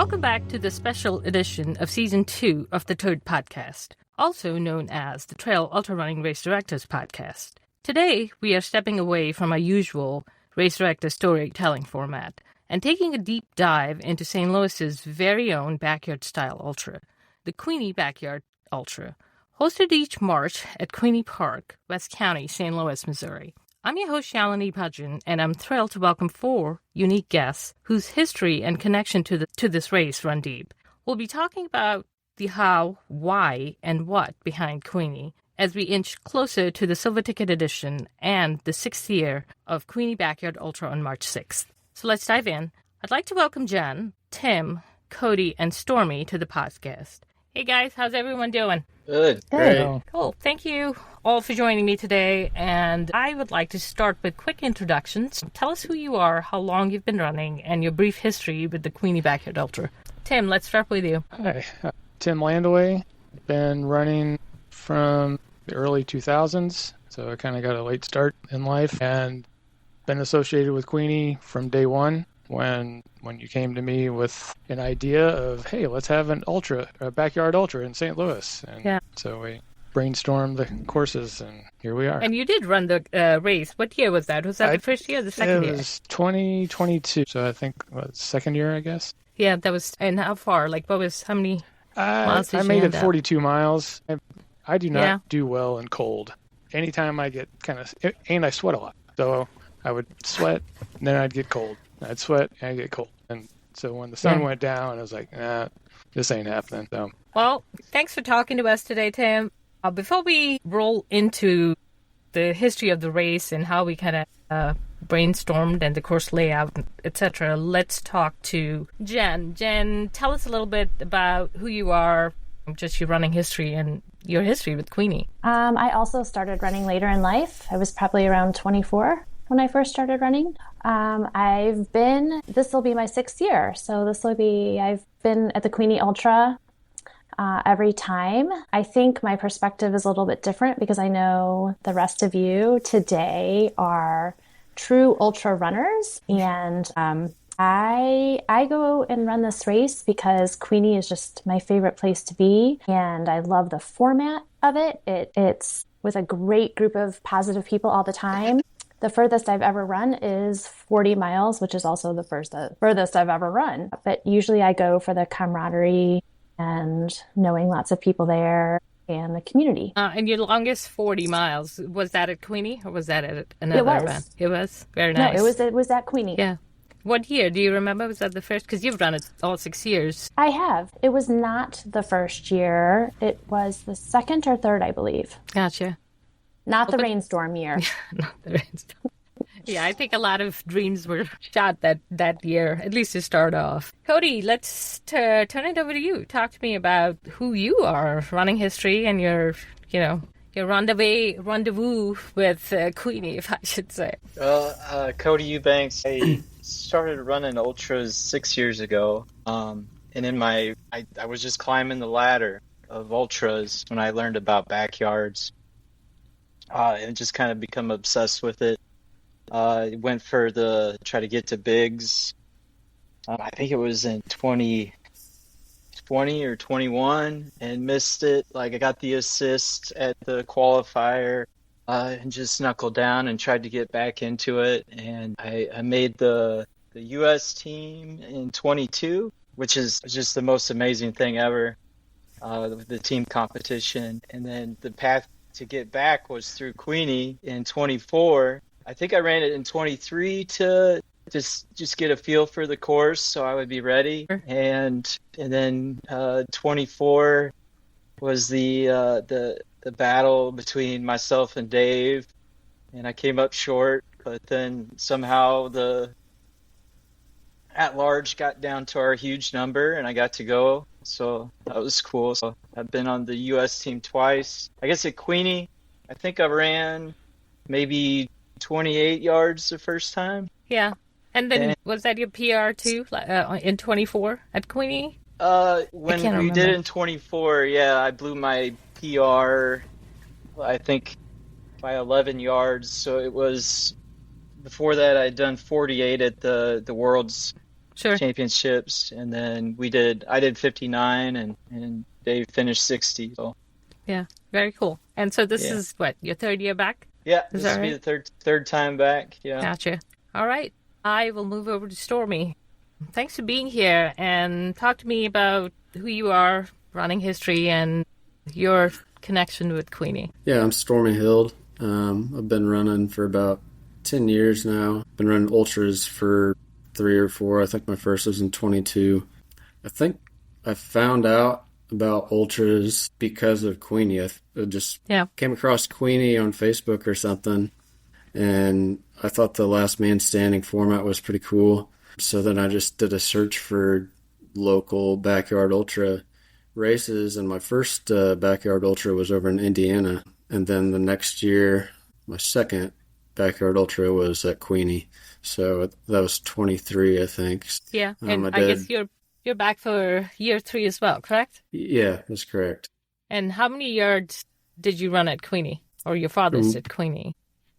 Welcome back to the special edition of Season 2 of the TURD podcast, also known as the Trail Ultra Running Race Directors podcast. Today, we are stepping away from our usual race director storytelling format and taking a deep dive into St. Louis's very own backyard-style ultra, the Queeny Backyard Ultra, hosted each March at Queeny Park, West County, St. Louis, Missouri. I'm your host, Shalini Bhajjan, and I'm thrilled to welcome 4 unique guests whose history and connection to this race run deep. We'll be talking about the how, why, and what behind Queeny as we inch closer to the Silver Ticket edition and the 6th year of Queeny Backyard Ultra on March 6th. So let's dive in. I'd like to welcome Jen, Tim, Cody, and Stormy to the podcast. Hey guys, how's everyone doing? Good. Great. Cool. Thank you all for joining me today. And I would like to start with quick introductions. Tell us who you are, how long you've been running, and your brief history with the Queeny Backyard Ultra. Tim, let's start with you. Hi, Tim Landewe. Been running from the early 2000s, so I kind of got a late start in life, and been associated with Queeny from day one. When you came to me with an idea of, hey, let's have a backyard ultra in St. Louis. And so we brainstormed the courses, and here we are. And you did run the race. What year was that? Was that the first year or the second year? It was 2022, so I think second year, I guess. Yeah, that was. And how far? Like, how many miles did you made it end 42 miles. I do not do well in cold. Anytime I get I sweat a lot. So I would sweat, and then I'd get cold. I'd sweat and I'd get cold. And so when the sun went down, I was like, nah, this ain't happening. So. Well, thanks for talking to us today, Tim. Before we roll into the history of the race and how we kind of brainstormed and the course layout, etc., let's talk to Jen. Jen, tell us a little bit about who you are, just your running history and your history with Queeny. I also started running later in life. I was probably around 24 when I first started running. This will be my 6th year. So I've been at the Queeny Ultra every time. I think my perspective is a little bit different because I know the rest of you today are true ultra runners. And I go and run this race because Queeny is just my favorite place to be. And I love the format of it. It's with a great group of positive people all the time. The furthest I've ever run is 40 miles, which is also the furthest I've ever run. But usually I go for the camaraderie and knowing lots of people there and the community. And your longest 40 miles, was that at Queeny or was that at another event? It was? Very nice. No, it was at Queeny. Yeah. What year? Do you remember? Was that the first? Because you've run it all 6 years. I have. It was not the first year. It was the second or third, I believe. Gotcha. Not the rainstorm year. Not the rainstorm. Yeah, I think a lot of dreams were shot that year, at least to start off. Cody, let's turn it over to you. Talk to me about who you are, running history, and your rendezvous with Queeny, if I should say. Well, Cody Eubanks. I started running ultras 6 years ago, and I was just climbing the ladder of ultras when I learned about backyards. And just kind of become obsessed with it. Went for try to get to bigs. I think it was in 2020 or 21 and missed it. Like I got the assist at the qualifier and just knuckled down and tried to get back into it. And I made the U.S. team in 22, which is just the most amazing thing ever. The team competition. And then the path to get back was through Queeny in 24. I think I ran it in 23 to just get a feel for the course so I would be ready. And then 24 was the battle between myself and Dave, and I came up short, but then somehow the at-large got down to our huge number and I got to go. So that was cool. So I've been on the U.S. team twice. I guess at Queeny, I think I ran maybe 28 yards the first time. Yeah. And then was that your PR too, in 24 at Queeny? When we did it in 24, I blew my PR, I think, by 11 yards. So it was, before that I'd done 48 at the World's Sure. championships, and then I did 59, and Dave finished 60. So Yeah, very cool. And so this is what, your third year back? yeah, Is this that will be right? the third time back. Yeah. Gotcha. All right. I will move over to Stormy. Thanks for being here and talk to me about who you are, running history, and your connection with Queeny. Yeah, I'm Stormy Hild. I've been running for about 10 years now. Been running ultras for 3 or 4. I think my first was in 22. I think I found out about ultras because of Queeny. I just came across Queeny on Facebook or something, and I thought the last man standing format was pretty cool. So then I just did a search for local backyard ultra races, and my first backyard ultra was over in Indiana. And then the next year, my second backyard ultra was at Queeny. So that was 23, I think. Yeah, and I guess you're back for year 3 as well, correct? Yeah, that's correct. And how many yards did you run at Queeny, or your farthest at Queeny?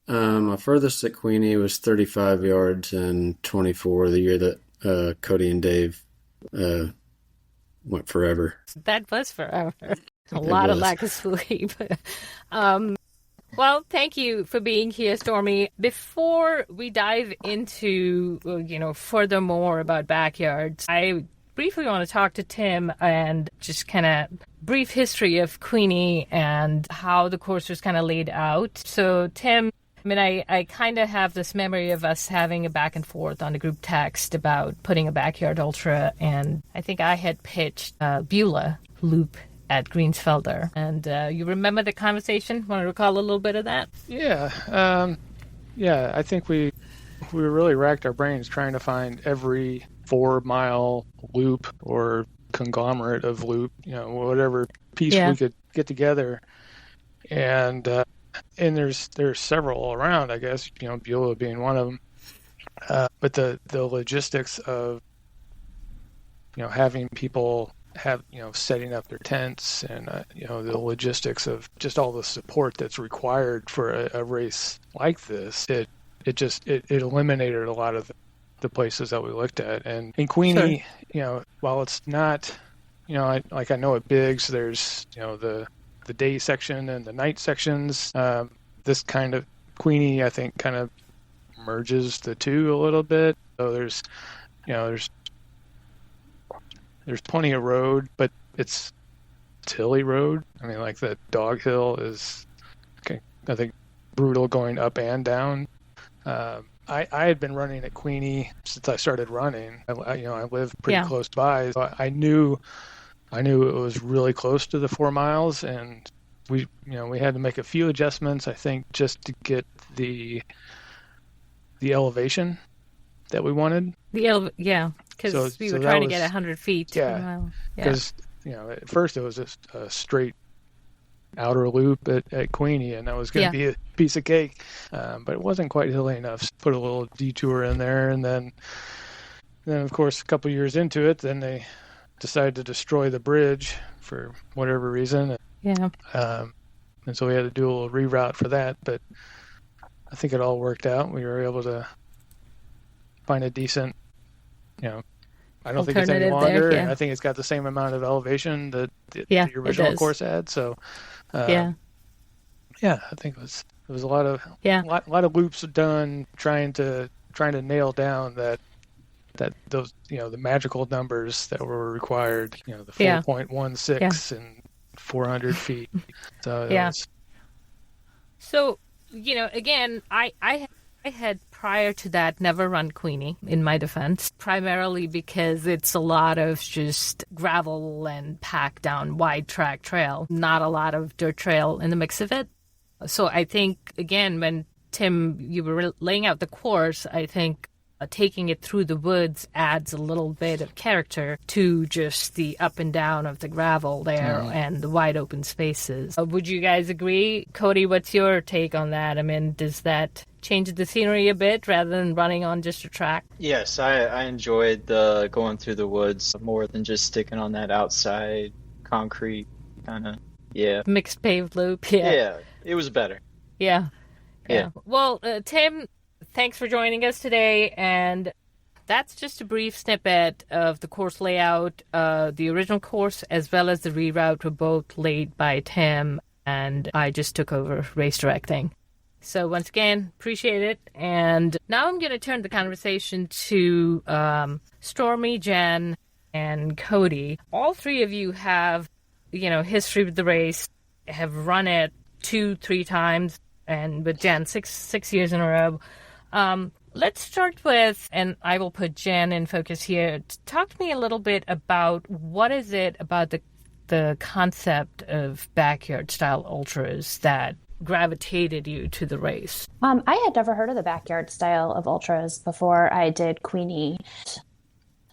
My furthest at Queeny was 35 yards and 24 the year that Cody and Dave went forever. That was forever. A lot of lack of sleep. Well, thank you for being here, Stormy. Before we dive into, furthermore about backyards, I briefly want to talk to Tim and just kind of brief history of Queeny and how the course was kind of laid out. So, Tim, I kind of have this memory of us having a back and forth on the group text about putting a backyard ultra, and I think I had pitched Beulah loop at Greensfelder. And you remember the conversation? Want to recall a little bit of that? Yeah. I think we really racked our brains trying to find every 4-mile loop or conglomerate of loop, whatever piece we could get together. And there's several around, I guess, Beulah being one of them. But the logistics of, having people setting up their tents and, the logistics of just all the support that's required for a race like this, it eliminated a lot of the places that we looked at. And in Queeny, while it's not, I know at Biggs, there's, the day section and the night sections. This kind of Queeny, I think, kind of merges the two a little bit. So there's plenty of road, but it's hilly road. Like the Dog Hill is, I think, brutal going up and down. I had been running at Queeny since I started running. I live pretty close by. So I knew it was really close to the 4 miles, and we had to make a few adjustments, I think, just to get the elevation that we wanted. Because we were trying to get 100 feet. Yeah, because at first it was just a straight outer loop at Queeny, and that was going to be a piece of cake, but it wasn't quite hilly enough. So put a little detour in there, and then of course a couple years into it, then they decided to destroy the bridge for whatever reason. Yeah. And so we had to do a little reroute for that, but I think it all worked out. We were able to find a decent, I don't think it's any longer. There, I think it's got the same amount of elevation that the original course had. So, I think it was a lot of loops done trying to nail down that those, the magical numbers that were required, the 4.16 and 400 feet. So So, again, I had prior to that never run Queeny, in my defense, primarily because it's a lot of just gravel and packed down wide track trail, not a lot of dirt trail in the mix of it. So I think, again, when Tim, you were laying out the course, I think taking it through the woods adds a little bit of character to just the up and down of the gravel there and the wide open spaces. Would you guys agree? Cody, what's your take on that? Does that change the scenery a bit rather than running on just a track? Yes, I enjoyed the going through the woods more than just sticking on that outside concrete kind of, mixed paved loop. Yeah, it was better. Yeah. Well, Tim, thanks for joining us today. And that's just a brief snippet of the course layout. The original course as well as the reroute were both laid by Tim, and I just took over race directing. So once again, appreciate it. And now I'm going to turn the conversation to Stormy, Jen, and Cody. All three of you have, history with the race, have run it 2-3 times, and with Jen, six years in a row. Let's start with, and I will put Jen in focus here. Talk to me a little bit about what is it about the concept of backyard style ultras that gravitated you to the race? I had never heard of the backyard style of ultras before I did Queeny.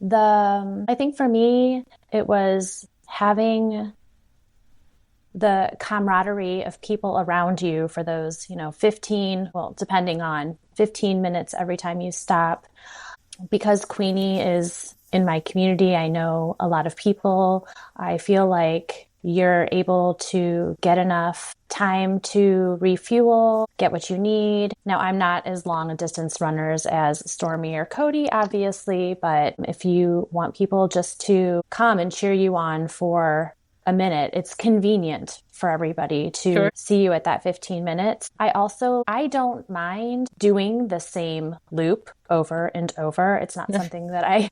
I think for me, it was having the camaraderie of people around you for those, 15, well, depending on 15 minutes every time you stop. Because Queeny is in my community, I know a lot of people. I feel like you're able to get enough time to refuel, get what you need. Now, I'm not as long a distance runners as Stormy or Cody, obviously, but if you want people just to come and cheer you on for a minute, it's convenient for everybody to see you at that 15 minutes. I don't mind doing the same loop over and over. It's not something that I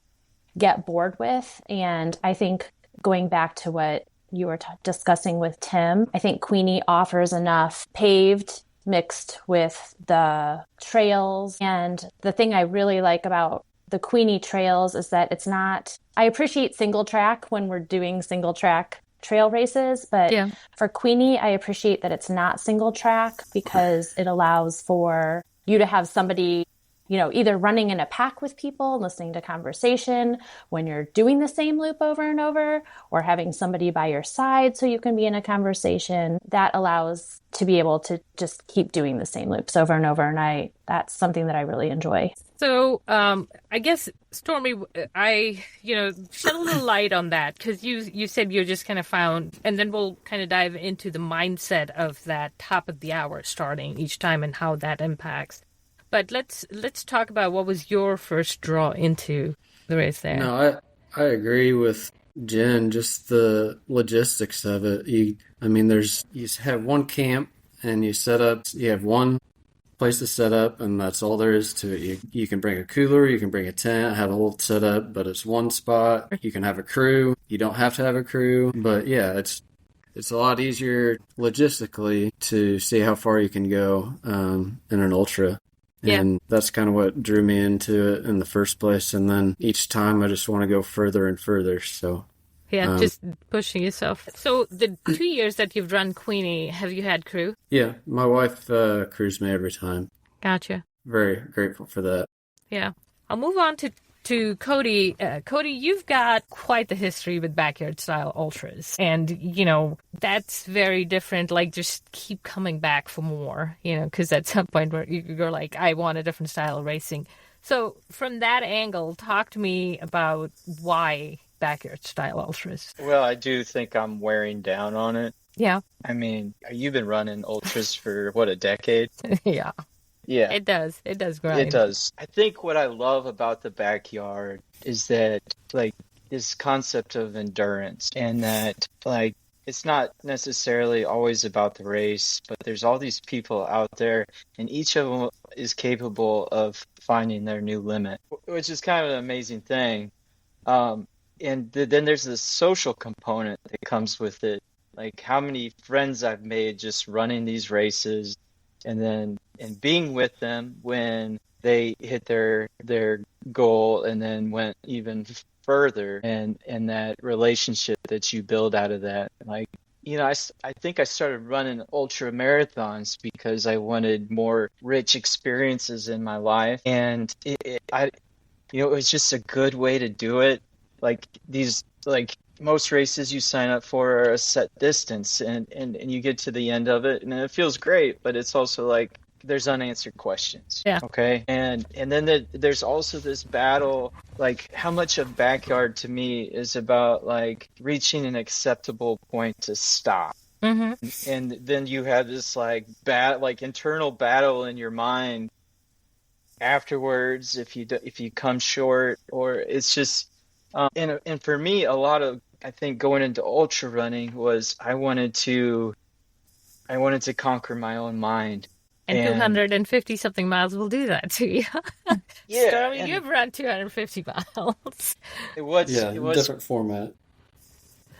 get bored with. And I think going back to what you were discussing with Tim, I think Queeny offers enough paved mixed with the trails. And the thing I really like about the Queeny trails is that I appreciate single track when we're doing single track trail races, but for Queeny, I appreciate that it's not single track because it allows for you to have somebody, either running in a pack with people, listening to conversation when you're doing the same loop over and over, or having somebody by your side so you can be in a conversation. That allows to be able to just keep doing the same loops over and over. And that's something that I really enjoy. So I guess, Stormy, I shed a little light on that because you said you just kind of found, and then we'll kind of dive into the mindset of that top of the hour starting each time and how that impacts. But let's talk about what was your first draw into the race there. No, I agree with Jen, just the logistics of it. You have one camp and you set up, you have one place to set up, and that's all there is to it. You can bring a cooler, you can bring a tent, have a whole setup, but it's one spot. You can have a crew. You don't have to have a crew, but yeah, it's a lot easier logistically to see how far you can go in an ultra. And that's kind of what drew me into it in the first place. And then each time I just want to go further and further. So just pushing yourself. So the 2 years that you've run Queeny, have you had crew? Yeah, my wife crews me every time. Gotcha. Very grateful for that. Yeah. I'll move on to Cody. Cody, you've got quite the history with backyard style ultras. And, that's very different. Like, just keep coming back for more, because at some point where you're like, I want a different style of racing. So from that angle, talk to me about why backyard style ultras. Well, I do think I'm wearing down on it. Yeah. I mean, you've been running ultras for, a decade? Yeah. Yeah. It does. It does grind. It does. I think what I love about the backyard is that, this concept of endurance, and that, it's not necessarily always about the race, but there's all these people out there, and each of them is capable of finding their new limit, which is kind of an amazing thing. And then there's this social component that comes with it. Like how many friends I've made just running these races, and being with them when they hit their goal, and then went even further, and that relationship that you build out of that. I think I started running ultra marathons because I wanted more rich experiences in my life, and it was just a good way to do it. Most races you sign up for are a set distance, and you get to the end of it, and it feels great, but it's also like there's unanswered questions. Yeah. Okay. And then there's also this battle, how much of backyard to me is about reaching an acceptable point to stop. Mm-hmm. And then you have this internal battle in your mind afterwards if you come short, or it's just and for me, a lot of, I think, going into ultra running was I wanted to conquer my own mind. And 250 something miles will do that to you. Yeah, Stormy, and you've run 250 miles. it was different format.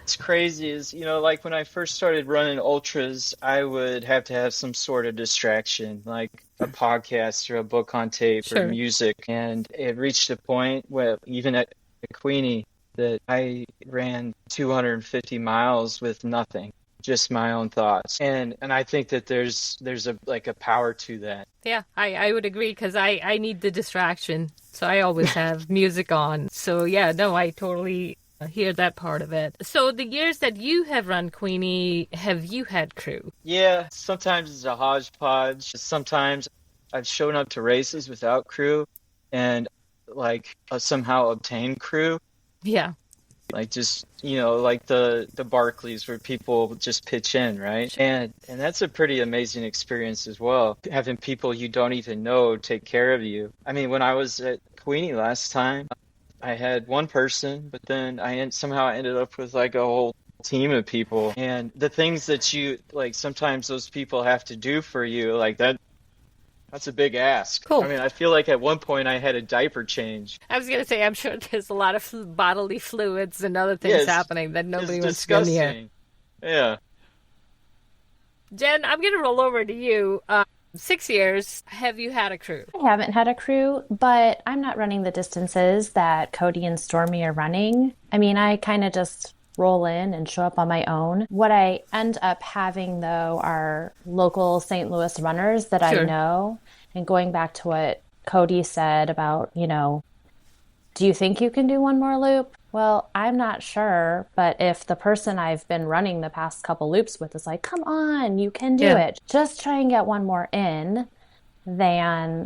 It's crazy is, like when I first started running ultras, I would have to have some sort of distraction, like a podcast or a book on tape Sure. or music. And it reached a point where even at Queeny that I ran 250 miles with nothing, just my own thoughts. And I think that there's a power to that. Yeah, I would agree, because I need the distraction. So I always have music on. So yeah, no, I totally hear that part of it. So the years that you have run Queeny, have you had crew? Yeah, sometimes it's a hodgepodge. Sometimes I've shown up to races without crew and somehow obtained crew. Yeah. Like just, like the Barclays where people just pitch in, right? And that's a pretty amazing experience as well. Having people you don't even know take care of you. I mean, when I was at Queeny last time, I had one person, but then I somehow ended up with like a whole team of people. And the things that you, like, sometimes those people have to do for you, like that's a big ask. Cool. I mean, I feel like at one point I had a diaper change. I was going to say, I'm sure there's a lot of bodily fluids and other things happening that nobody wants to go near. Yeah. Jen, I'm going to roll over to you. 6 years, have you had a crew? I haven't had a crew, but I'm not running the distances that Cody and Stormy are running. I mean, I kind of just roll in and show up on my own. What I end up having, though, are local St. Louis runners that Sure. I know. And going back to what Cody said about, do you think you can do one more loop? Well, I'm not sure, but if the person I've been running the past couple loops with is like, come on, you can do it. Just try and get one more in, then,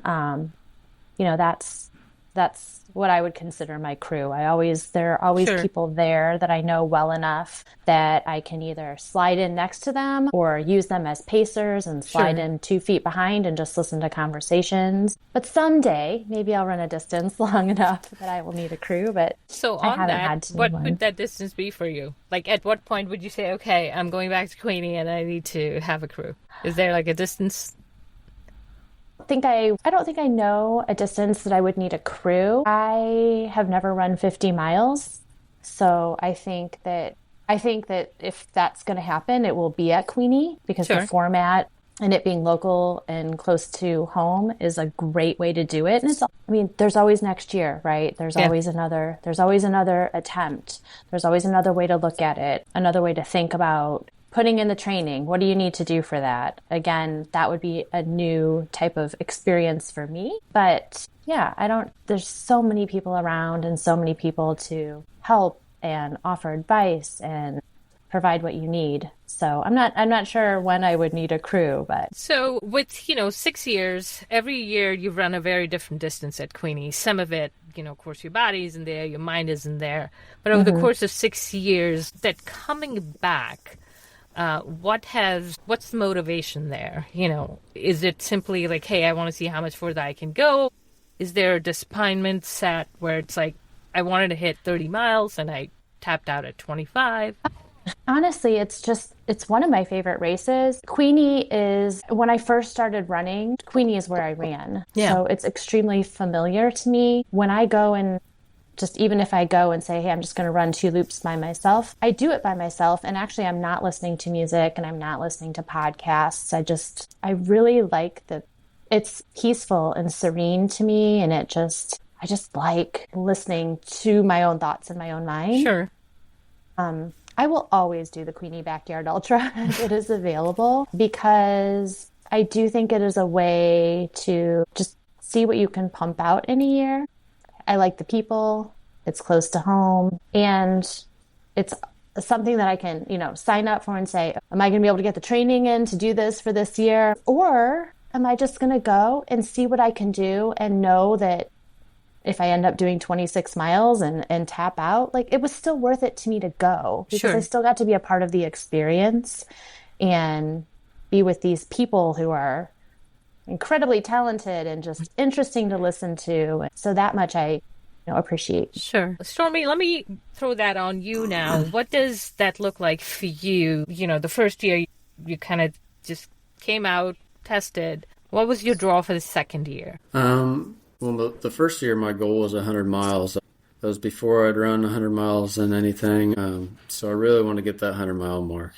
that's what I would consider my crew. There are always Sure. people there that I know well enough that I can either slide in next to them or use them as pacers and slide Sure. in 2 feet behind and just listen to conversations. But someday, maybe I'll run a distance long enough that I will need a crew, but So I on haven't that, had to what need one. would that distance be for you? Like, at what point would you say, okay, I'm going back to Queeny and I need to have a crew? Is there like a distance? I don't think I know a distance that I would need a crew. I have never run 50 miles. So I think that if that's going to happen, it will be at Queeny, because Sure. the format and it being local and close to home is a great way to do it. And there's always next year, right? There's always another attempt. There's always another way to look at it, another way to think about putting in the training. What do you need to do for that? Again, that would be a new type of experience for me. But yeah, there's so many people around and so many people to help and offer advice and provide what you need. So I'm not sure when I would need a crew, but So with, 6 years, every year you've run a very different distance at Queeny. Some of it, of course, your body's in there, your mind isn't there. But over the course of 6 years, that coming back, what's the motivation there? Is it simply like, hey, I want to see how much further I can go? Is there a disappointment set where it's like, I wanted to hit 30 miles and I tapped out at 25? honestly, it's one of my favorite races. Queeny is, when I first started running, Queeny is where I ran. Yeah. So it's extremely familiar to me. When I go and even if I go and say, hey, I'm just going to run 2 loops by myself, I do it by myself. And actually, I'm not listening to music and I'm not listening to podcasts. I really like it's peaceful and serene to me. And I just like listening to my own thoughts in my own mind. Sure. I will always do the Queeny Backyard Ultra if it is available, because I do think it is a way to just see what you can pump out in a year. I like the people, it's close to home, and it's something that I can, sign up for and say, am I going to be able to get the training in to do this for this year? Or am I just going to go and see what I can do and know that if I end up doing 26 miles and tap out, like, it was still worth it to me to go, because Sure. I still got to be a part of the experience and be with these people who are, incredibly talented and just interesting to listen to. So that much I appreciate. Sure. Stormy, let me throw that on you now. What does that look like for you? The first year you kind of just came out, tested. What was your draw for the second year? Well, the first year my goal was 100 miles. That was before I'd run 100 miles in anything. So I really want to get that 100-mile mark.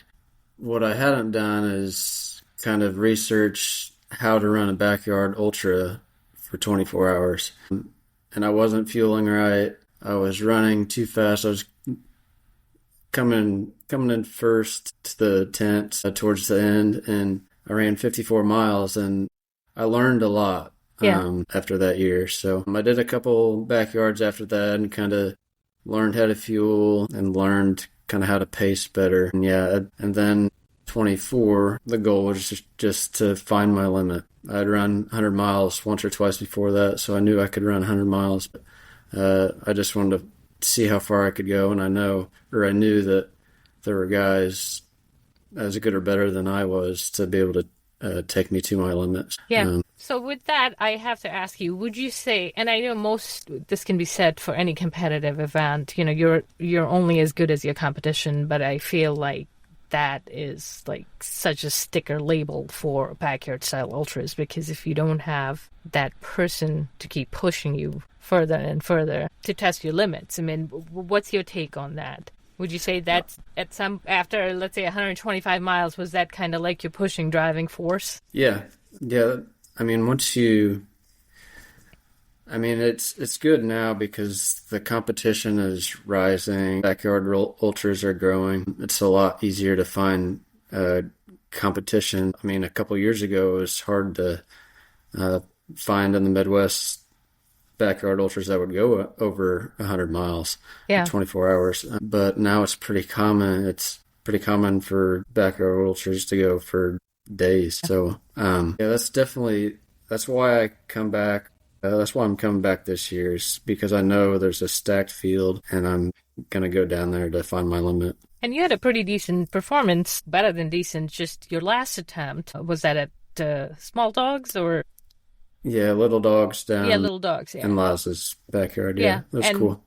What I hadn't done is kind of research how to run a backyard ultra for 24 hours. And I wasn't fueling right. I was running too fast. I was coming in first to the tent towards the end, and I ran 54 miles, and I learned a lot after that year. So I did a couple backyards after that and kind of learned how to fuel and learned kind of how to pace better. And then 24, the goal was just to find my limit. I'd run 100 miles once or twice before that, so I knew I could run 100 miles. I just wanted to see how far I could go, and I knew that there were guys as good or better than I was to be able to take me to my limits. Yeah. So with that, I have to ask you, would you say, and I know this can be said for any competitive event, you're only as good as your competition, but I feel like that is like such a sticker label for backyard style ultras, because if you don't have that person to keep pushing you further and further to test your limits, I mean, what's your take on that? Would you say that after, let's say, 125 miles, was that kind of like your pushing driving force? Yeah. I mean, it's good now because the competition is rising. Backyard ultras are growing. It's a lot easier to find competition. I mean, a couple years ago, it was hard to find in the Midwest backyard ultras that would go over 100 miles in 24 hours. But now it's pretty common. It's pretty common for backyard ultras to go for days. So, that's why I come back. That's why I'm coming back this year, is because I know there's a stacked field and I'm going to go down there to find my limit. And you had a pretty decent performance, better than decent, just your last attempt. Was that at Small Dogs or? Yeah, Little Dogs down. Yeah, Little Dogs, yeah. In Laz's backyard, yeah. That's cool.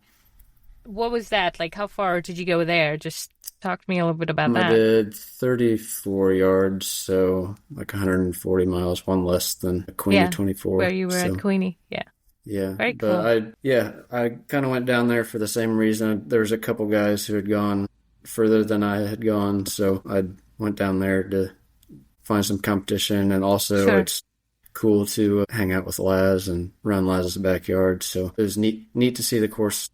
What was that? Like, how far did you go there? Just talk to me a little bit about that. I did 34 yards, so like 140 miles, one less than Queeny 24. Where you were at Queeny, yeah. Yeah, very cool. But I kind of went down there for the same reason. There was a couple guys who had gone further than I had gone, so I went down there to find some competition, and also it's cool to hang out with Laz and run Laz's backyard. So it was neat to see the course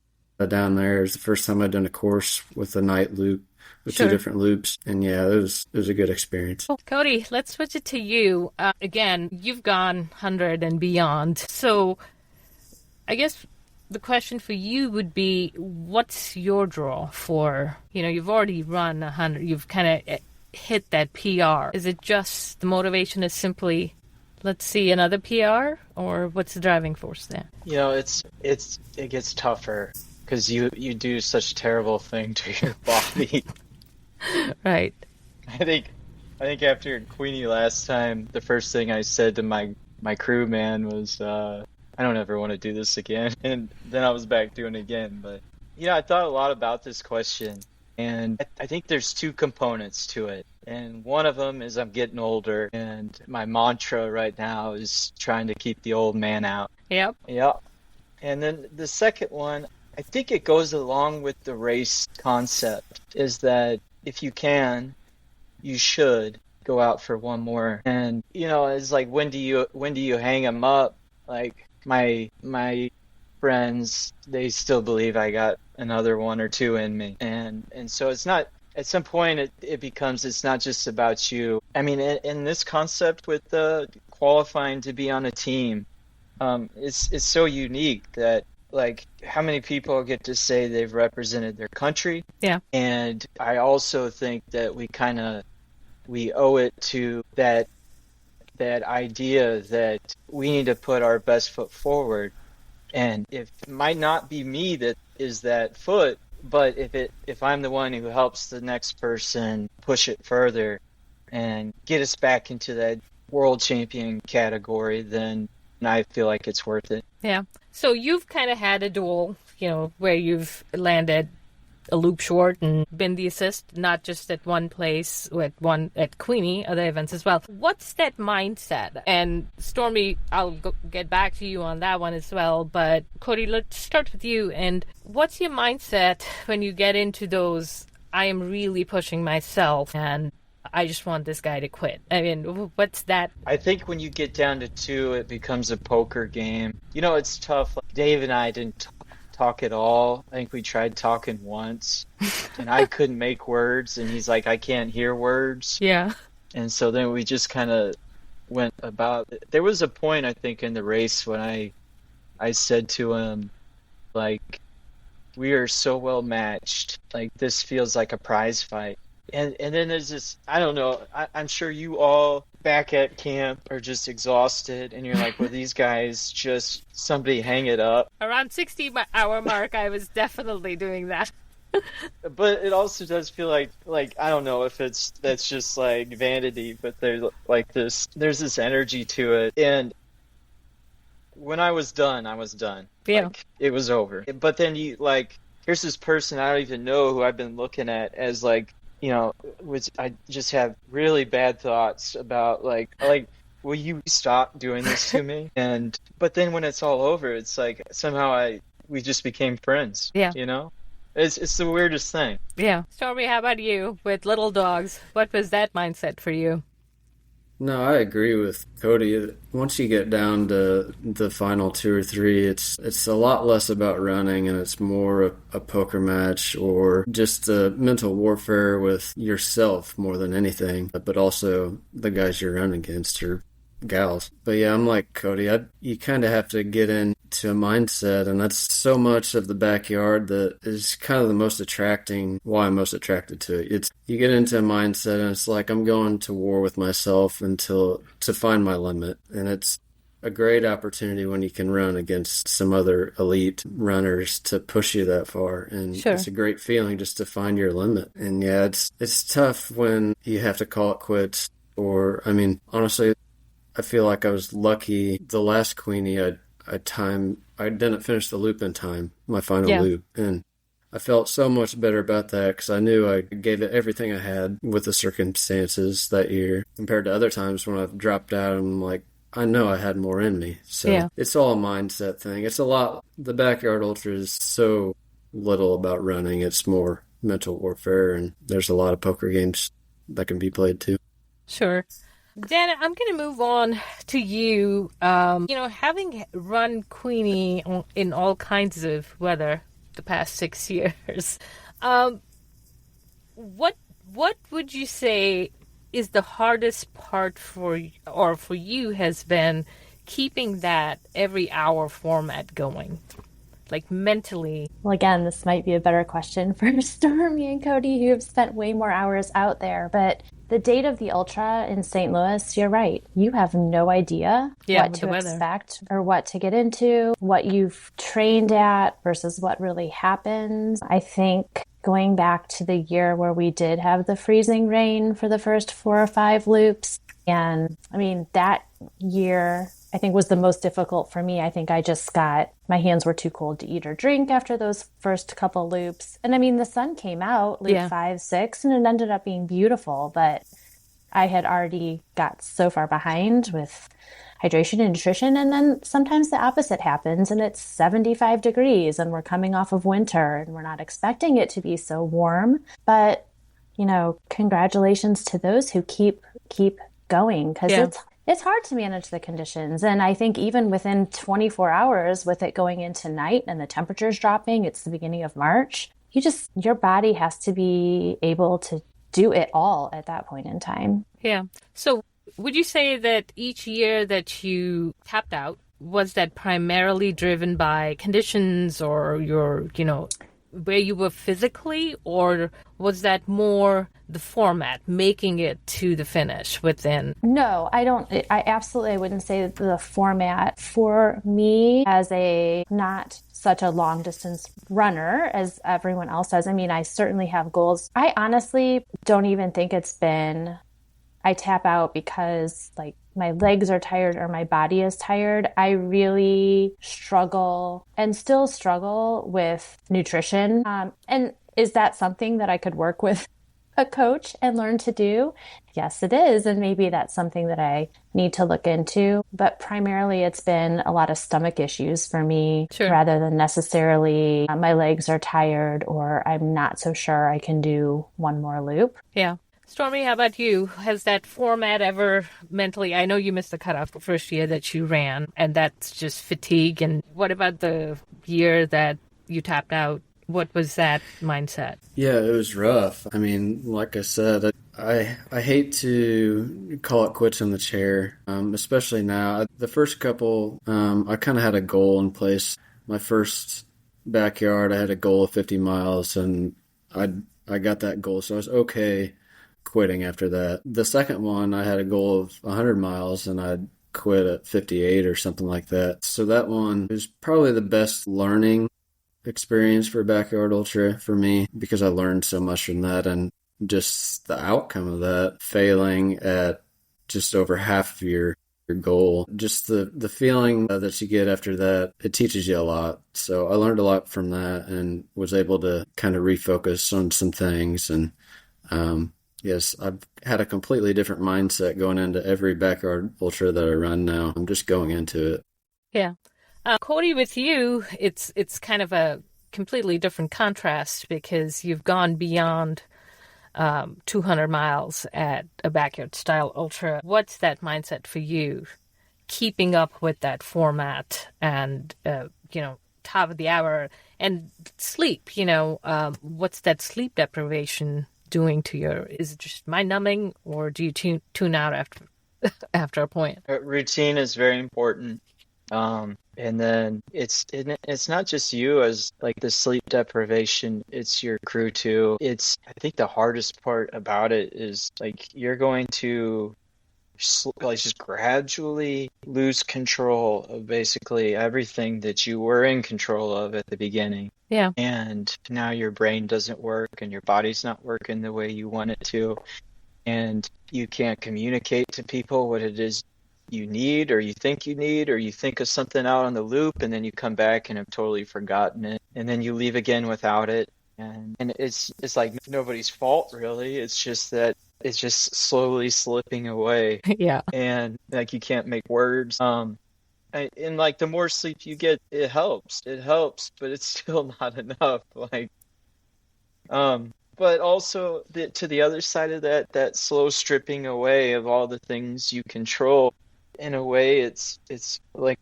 down there. It was the first time I'd done a course with a night loop, with two different loops, and it was a good experience. Well, Cody, let's switch it to you. Again, you've gone 100 and beyond, so I guess the question for you would be, what's your draw for, you've already run 100, you've kind of hit that PR. Is it just the motivation is simply, let's see another PR, or what's the driving force there? It gets tougher because you do such a terrible thing to your body. Right. I think after Queeny last time, the first thing I said to my crew man was, I don't ever want to do this again. And then I was back doing it again. But, I thought a lot about this question. And I think there's two components to it. And one of them is I'm getting older. And my mantra right now is trying to keep the old man out. Yep. And then the second one, I think it goes along with the race concept, is that if you can, you should go out for one more. And, it's like, when do you hang them up? Like, my friends, they still believe I got another one or two in me. And so it's not, at some point it becomes, it's not just about you. I mean, in this concept with the qualifying to be on a team, it's so unique that, like, how many people get to say they've represented their country? Yeah. And I also think that we owe it to that idea that we need to put our best foot forward. And it might not be me that is that foot, but if I'm the one who helps the next person push it further and get us back into that world champion category, then I feel like it's worth it. Yeah. So you've kind of had a duel, where you've landed a loop short and been the assist, not just at one place, at Queeny, other events as well. What's that mindset? And Stormy, I'll get back to you on that one as well. But Cody, let's start with you. And what's your mindset when you get into those, I am really pushing myself and I just want this guy to quit? I mean, what's that? I think when you get down to 2, it becomes a poker game. It's tough. Like, Dave and I didn't talk at all. I think we tried talking once, and I couldn't make words, and he's like, I can't hear words. Yeah. And so then we just kind of went about it. There was a point, I think, in the race when I said to him, like, we are so well matched. Like, this feels like a prize fight. And then there's this, I don't know, I'm sure you all back at camp are just exhausted, and you're like, well, these guys just, somebody hang it up. Around 60-hour mark, I was definitely doing that. But it also does feel like I don't know if that's just like vanity, but there's this energy to it. And when I was done, I was done. Yeah. Like, it was over. But then here's this person I don't even know who I've been looking at as like, I just have really bad thoughts about like, will you stop doing this to me? But then when it's all over, it's like somehow we just became friends. Yeah. It's the weirdest thing. Yeah. Stormy, how about you with little dogs? What was that mindset for you? No, I agree with Cody. Once you get down to the final 2 or 3, it's a lot less about running, and it's more a poker match or just a mental warfare with yourself more than anything, but also the guys you're running against or gals. But yeah, I'm like Cody. You kind of have to get into a mindset, and that's so much of the backyard that is kind of the most attracting, why I'm most attracted to it. You get into a mindset, and it's like I'm going to war with myself to find my limit, and it's a great opportunity when you can run against some other elite runners to push you that far, and Sure. It's a great feeling just to find your limit. And yeah, it's tough when you have to call it quits, or I mean, honestly, I feel like I was lucky. The last Queeny, I didn't finish the loop in time, my final loop. And I felt so much better about that because I knew I gave it everything I had with the circumstances that year compared to other times when I've dropped out. I'm like, I know I had more in me. So It's all a mindset thing. It's a lot. The Backyard Ultra is so little about running. It's more mental warfare, and there's a lot of poker games that can be played too. Sure. Dana, I'm going to move on to you. Having run Queeny in all kinds of weather the past 6 years, what would you say is the hardest part for you has been keeping that every hour format going, like mentally? Well, again, this might be a better question for Stormy and Cody, who have spent way more hours out there, but the date of the Ultra in St. Louis, you're right. You have no idea what to expect or what to get into, what you've trained at versus what really happens. I think going back to the year where we did have the freezing rain for the first 4 or 5 loops, and I mean, that year I think was the most difficult for me. I think my hands were too cold to eat or drink after those first couple loops. And I mean, the sun came out loop 5, 6, and it ended up being beautiful, but I had already got so far behind with hydration and nutrition. And then sometimes the opposite happens and it's 75 degrees and we're coming off of winter and we're not expecting it to be so warm. But, congratulations to those who keep going, because it's hard to manage the conditions. And I think even within 24 hours with it going into night and the temperatures dropping, it's the beginning of March, your body has to be able to do it all at that point in time. Yeah. So would you say that each year that you tapped out, was that primarily driven by conditions or your, where you were physically, or was that more the format, making it to the finish within? No, I wouldn't say that the format for me as a not such a long distance runner as everyone else does. I mean, I certainly have goals. I honestly don't even think it's been, I tap out because like my legs are tired or my body is tired, I really struggle and still struggle with nutrition. And is that something that I could work with a coach and learn to do? Yes, it is. And maybe that's something that I need to look into. But primarily, it's been a lot of stomach issues for me rather than necessarily my legs are tired or I'm not so sure I can do one more loop. Yeah. Stormy, how about you? Has that format ever mentally, I know you missed the cutoff the first year that you ran, and that's just fatigue. And what about the year that you tapped out? What was that mindset? Yeah, it was rough. I mean, like I said, I hate to call it quits in the chair, especially now. The first couple, I kind of had a goal in place. My first backyard, I had a goal of 50 miles, and I got that goal, so I was okay quitting after that. The second one, I had a goal of 100 miles, and I'd quit at 58 or something like that. So that one was probably the best learning experience for Backyard Ultra for me, because I learned so much from that, and just the outcome of that, failing at just over half of your goal, just the feeling that you get after that, it teaches you a lot. So I learned a lot from that and was able to kind of refocus on some things. And yes, I've had a completely different mindset going into every Backyard Ultra that I run now. I'm just going into it. Yeah. Cody, with you, it's kind of a completely different contrast because you've gone beyond 200 miles at a backyard style ultra. What's that mindset for you? Keeping up with that format and, top of the hour and sleep, what's that sleep deprivation doing to is it just mind numbing, or do you tune out after a point? Routine is very important. And then it's not just you as like the sleep deprivation, it's your crew too. I think the hardest part about it is like you're going to just gradually lose control of basically everything that you were in control of at the beginning. Yeah. And now your brain doesn't work and your body's not working the way you want it to. And you can't communicate to people what it is you need, or you think you need, or you think of something out on the loop and then you come back and have totally forgotten it, and then you leave again without it, and it's like nobody's fault really. It's just that it's just slowly slipping away. Yeah. And like you can't make words. And like the more sleep you get, it helps, but it's still not enough. But also to the other side of that slow stripping away of all the things you control, in a way, it's like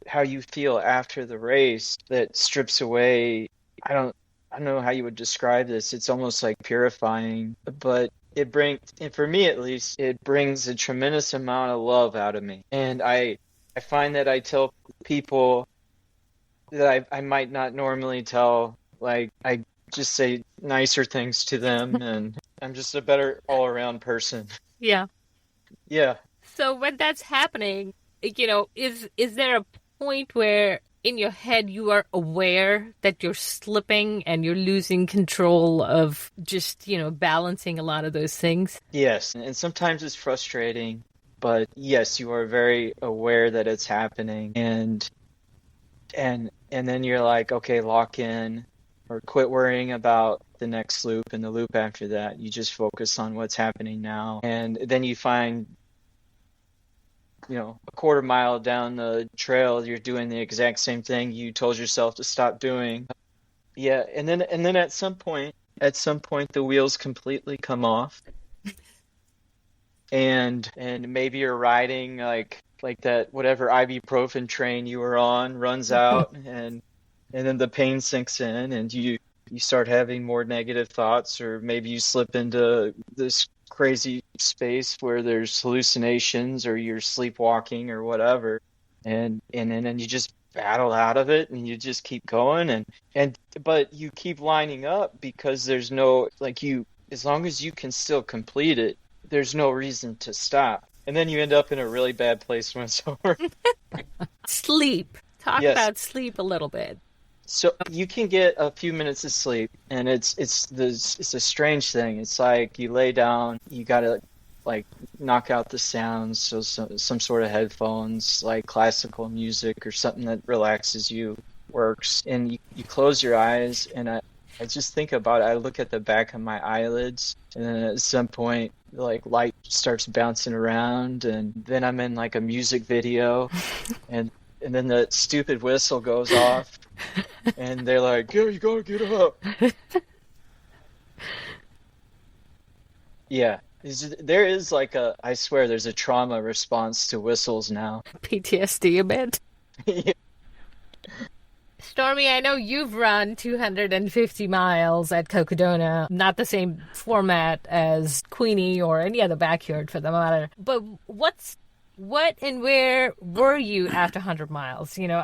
how you feel after the race that strips away. I don't know how you would describe this. It's almost like purifying, but it brings, and for me at least, it brings a tremendous amount of love out of me. And I find that I tell people that I might not normally tell. Like I just say nicer things to them, and I'm just a better all-around person. Yeah. Yeah. So when that's happening, is there a point where in your head you are aware that you're slipping and you're losing control of just, balancing a lot of those things? Yes, and sometimes it's frustrating, but yes, you are very aware that it's happening, and then you're like, okay, lock in, or quit worrying about the next loop and the loop after that. You just focus on what's happening now, and then you find, a quarter mile down the trail, you're doing the exact same thing you told yourself to stop doing. Yeah, and then at some point the wheels completely come off. and maybe you're riding like that whatever ibuprofen train you were on runs out, and then the pain sinks in and you start having more negative thoughts, or maybe you slip into this crazy space where there's hallucinations, or you're sleepwalking or whatever, and then you just battle out of it and you just keep going, but you keep lining up because there's no, as long as you can still complete it, there's no reason to stop. And then you end up in a really bad place when it's over. Sleep. Talk about sleep a little bit. So you can get a few minutes of sleep, and it's a strange thing. It's like you lay down, you gotta like knock out the sounds. So some sort of headphones, like classical music or something that relaxes you, works. And you close your eyes, and I just think about it. I look at the back of my eyelids, and then at some point, like light starts bouncing around, and then I'm in like a music video, and then the stupid whistle goes off, and they're like, "Yo, you gotta get up." Yeah, there is like I swear, there's a trauma response to whistles now. PTSD a bit. Yeah. Stormy, I know you've run 250 miles at Cocodona, not the same format as Queeny or any other backyard for the matter. But what and where were you after 100 miles? You know,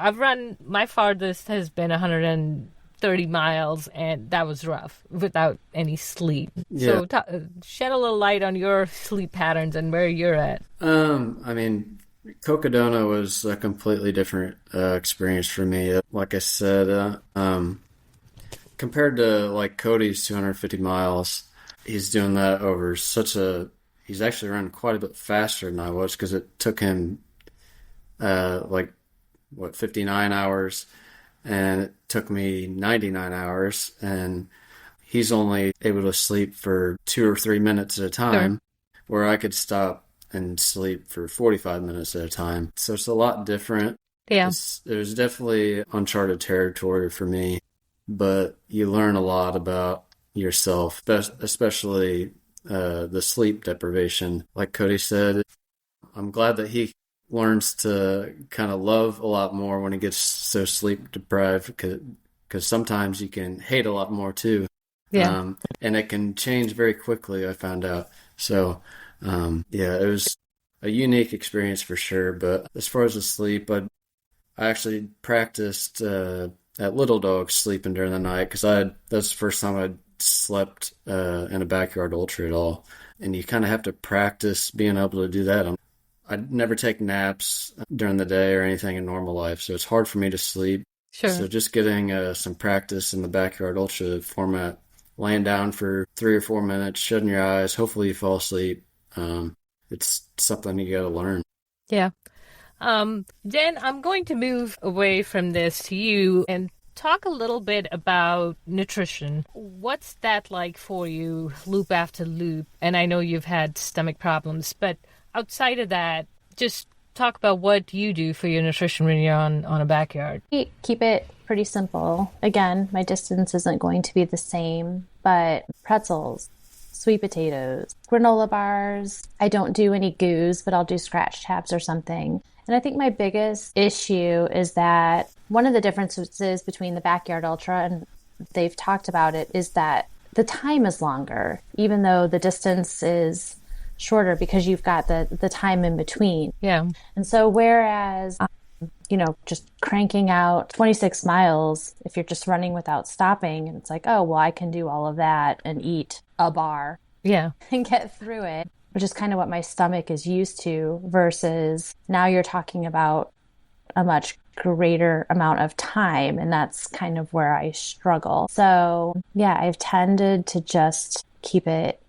my farthest has been 130 miles, and that was rough without any sleep. Yeah. So shed a little light on your sleep patterns and where you're at. I mean, Cocodona was a completely different experience for me. Like I said, compared to like Cody's 250 miles, he's doing that over he's actually running quite a bit faster than I was, because it took him 59 hours, and it took me 99 hours, and he's only able to sleep for 2 or 3 minutes at a time, where I could stop and sleep for 45 minutes at a time. So it's a lot different. Yeah. It was definitely uncharted territory for me, but you learn a lot about yourself, especially the sleep deprivation. Like Cody said, I'm glad that he learns to kind of love a lot more when he gets so sleep deprived, because sometimes you can hate a lot more too. Yeah. And it can change very quickly, I found out. So it was a unique experience for sure. But as far as the sleep, I actually practiced at Little Dog sleeping during the night, because that's the first time I'd slept in a backyard ultra at all. And you kind of have to practice being able to do that. I'd never take naps during the day or anything in normal life, so it's hard for me to sleep. Sure. So just getting some practice in the backyard ultra format, laying down for 3 or 4 minutes, shutting your eyes, hopefully you fall asleep. It's something you got to learn. Yeah. Jen, I'm going to move away from this to you and talk a little bit about nutrition. What's that like for you, loop after loop? And I know you've had stomach problems, but outside of that, just talk about what you do for your nutrition when you're on a backyard. Keep it pretty simple. Again, my distance isn't going to be the same, but pretzels, sweet potatoes, granola bars. I don't do any goos, but I'll do scratch tabs or something. And I think my biggest issue is that one of the differences between the Backyard Ultra, and they've talked about it, is that the time is longer, even though the distance is shorter, because you've got the time in between. Yeah. And so whereas, just cranking out 26 miles, if you're just running without stopping, and it's like, oh, well, I can do all of that and eat a bar. Yeah. And get through it, which is kind of what my stomach is used to, versus now you're talking about a much greater amount of time, and that's kind of where I struggle. So yeah, I've tended to just keep it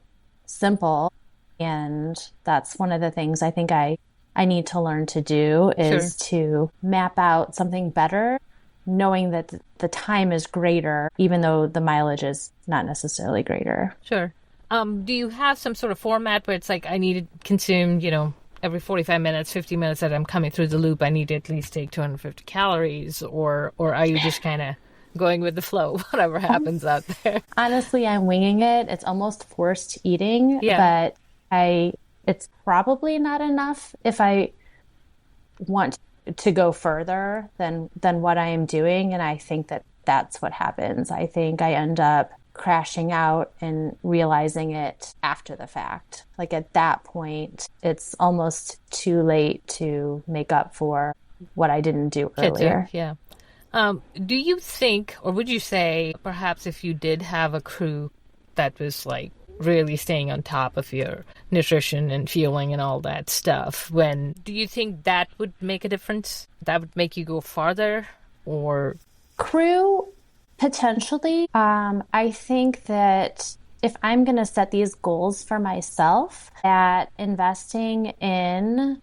simple, and that's one of the things I think I need to learn to do, is to map out something better, knowing that the time is greater, even though the mileage is not necessarily greater. Sure. Do you have some sort of format where it's like, I need to consume, every 45 minutes, 50 minutes that I'm coming through the loop, I need to at least take 250 calories, or are you just kind of going with the flow, whatever happens out there? Honestly, I'm winging it. It's almost forced eating, but it's probably not enough if I want to go further than what I am doing. And I think that's what happens. I think I end up crashing out and realizing it after the fact. Like at that point, it's almost too late to make up for what I didn't do earlier. Yeah. Do you think, or would you say, perhaps if you did have a crew that was like really staying on top of your nutrition and fueling and all that stuff, do you think that would make a difference? That would make you go farther? Or crew? Potentially. I think that if I'm going to set these goals for myself, that investing in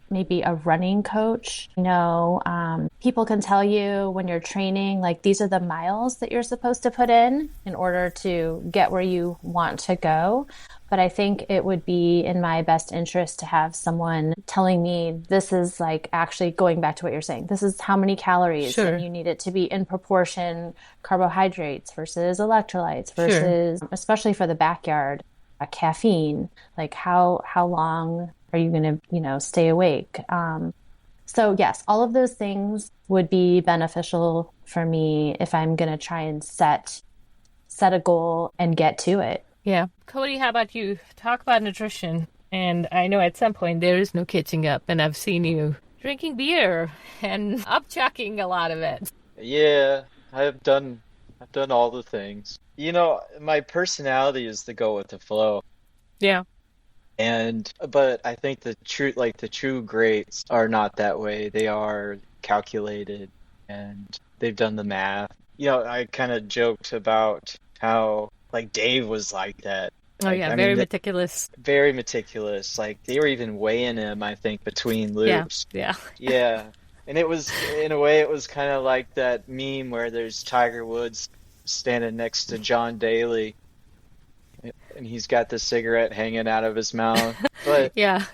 maybe a running coach, people can tell you when you're training, like, these are the miles that you're supposed to put in order to get where you want to go. But I think it would be in my best interest to have someone telling me, this is, like, actually going back to what you're saying, this is how many calories, Sure. and you need it to be in proportion, carbohydrates versus electrolytes versus, especially for the backyard, caffeine, like how long are you going to, stay awake? So yes, all of those things would be beneficial for me if I'm going to try and set a goal and get to it. Yeah. Cody, how about you? Talk about nutrition. And I know at some point there is no catching up, and I've seen you drinking beer and upchucking a lot of it. Yeah, I've done all the things. My personality is to go with the flow. Yeah. But I think the true greats are not that way. They are calculated and they've done the math. I kind of joked about how, like, Dave was like that. Oh, yeah, meticulous. Very meticulous. Like, they were even weighing him, I think, between loops. Yeah. Yeah. And it was, in a way, it was kind of like that meme where there's Tiger Woods standing next to John Daly, and he's got the cigarette hanging out of his mouth. But yeah.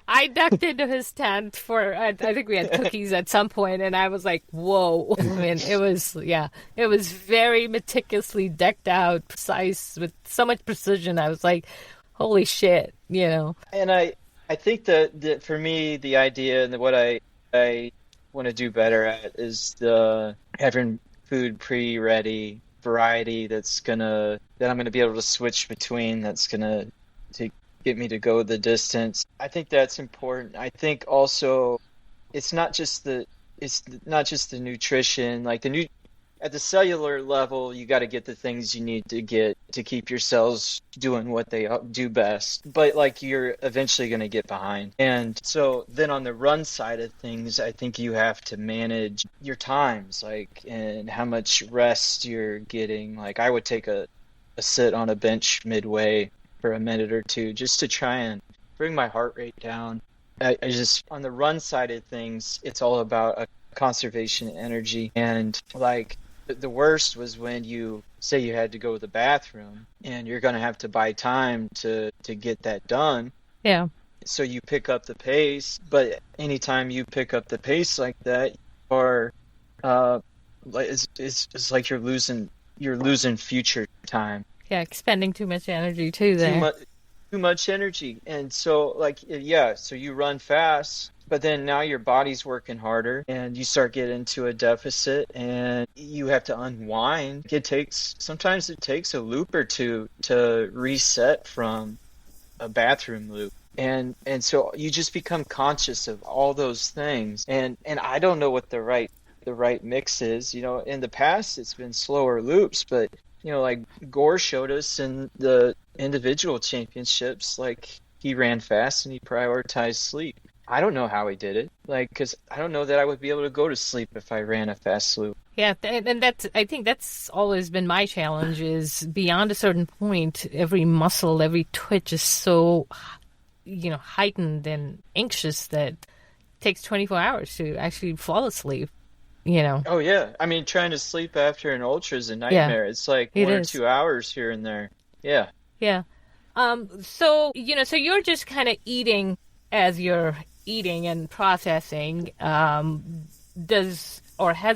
I ducked into his tent I think we had cookies at some point, and I was like, whoa. I mean, it was very meticulously decked out, precise, with so much precision. I was like, holy shit, And I think that for me, the idea and what I want to do better at is having food pre-ready, variety that I'm gonna be able to switch between, that's gonna get me to go the distance. I think that's important. I think also it's not just the nutrition, like at the cellular level, you got to get the things you need to get to keep your cells doing what they do best. But, like, you're eventually going to get behind. And so then on the run side of things, I think you have to manage your times, like, and how much rest you're getting. Like, I would take a sit on a bench midway for a minute or two just to try and bring my heart rate down. I just, on the run side of things, it's all about a conservation of energy. And, like, the worst was when you say you had to go to the bathroom and you're going to have to buy time to get that done. Yeah. So you pick up the pace, but anytime you pick up the pace like that, or it's like you're losing future time. Yeah, expending too much energy too there. Too much energy. And so, like, yeah, so you run fast, but then now your body's working harder and you start getting into a deficit and you have to unwind. Sometimes it takes a loop or two to reset from a bathroom loop. And so you just become conscious of all those things. And I don't know what the right mix is. In the past it's been slower loops, but like Gore showed us in the individual championships, like, he ran fast and he prioritized sleep. I don't know how he did it, like, because I don't know that I would be able to go to sleep if I ran a fast loop. Yeah, and I think that's always been my challenge, is beyond a certain point, every muscle, every twitch is so, heightened and anxious that it takes 24 hours to actually fall asleep. Oh yeah, I mean, trying to sleep after an ultra is a nightmare. Yeah, it's like 1 or 2 hours here and there. Yeah. So you're just kind of eating as you're eating and processing. Has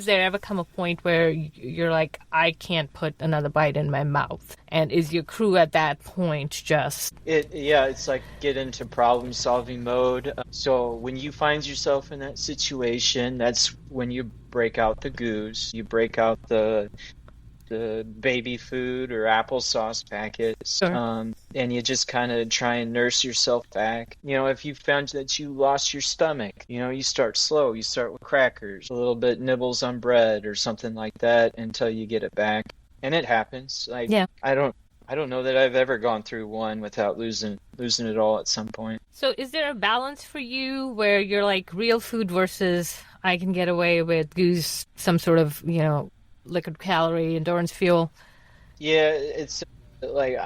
there ever come a point where you're like, I can't put another bite in my mouth? And is your crew at that point just... It's like get into problem solving mode. So when you find yourself in that situation, that's when you break out the goose, you break out the baby food or applesauce packets, sure. And you just kind of try and nurse yourself back. If you found that you lost your stomach, you start slow. You start with crackers, a little bit nibbles on bread or something like that until you get it back. And it happens. Like, yeah. I don't know that I've ever gone through one without losing it all at some point. So is there a balance for you where you're like real food versus I can get away with goose, some sort of, liquid calorie, endurance fuel? Yeah, it's like